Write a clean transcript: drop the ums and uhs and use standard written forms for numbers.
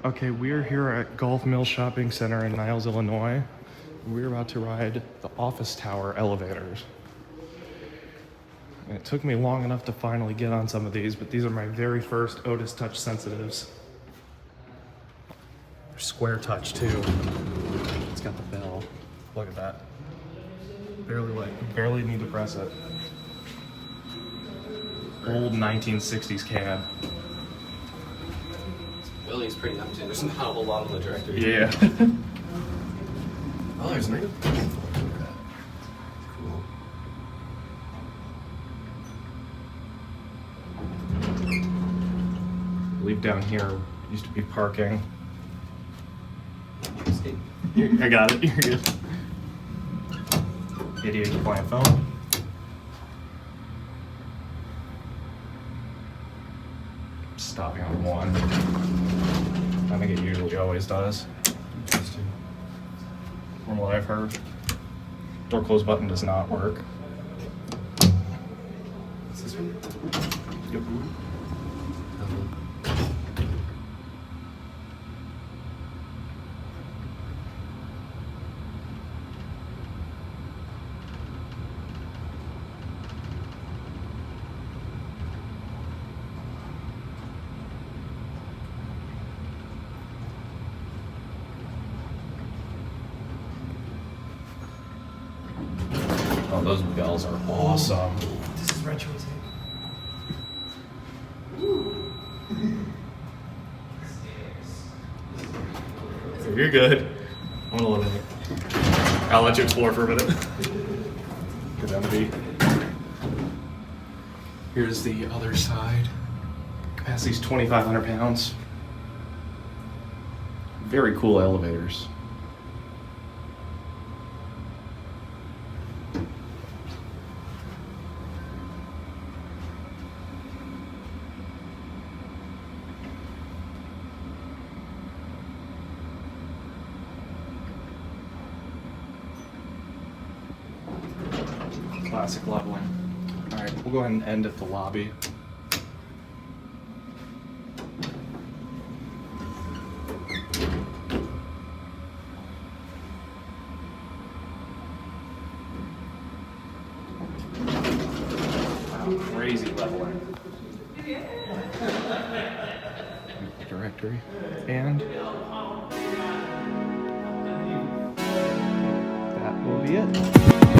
Okay, we're here at Gulf Mill Shopping Center in Niles, Illinois. We're about to ride the office tower elevators. And it took me long enough to finally get on some of these, but these are my very first Otis touch sensitives. They're square touch too. It's got the bell. Look at that. Barely need to press it. Old 1960s cab. Building's pretty empty. There's not a whole lot on the directory. Yeah. Oh, there's no. Cool. I believe down here used to be parking. I got it. You're good. Idiot playing phone. Stopping on one. I think it usually always does. Interesting. From what I've heard. Door close button does not work. What's this one? Yep. Oh, those bells are awesome. This is retro tape. You're good. I'm gonna let it. I'll let you explore for a minute. Go down the beat. Here's the other side. Capacity's 2,500 pounds. Very cool elevators. Classic leveling. All right, we'll go ahead and end at the lobby. Wow, crazy leveling. Directory. And that will be it.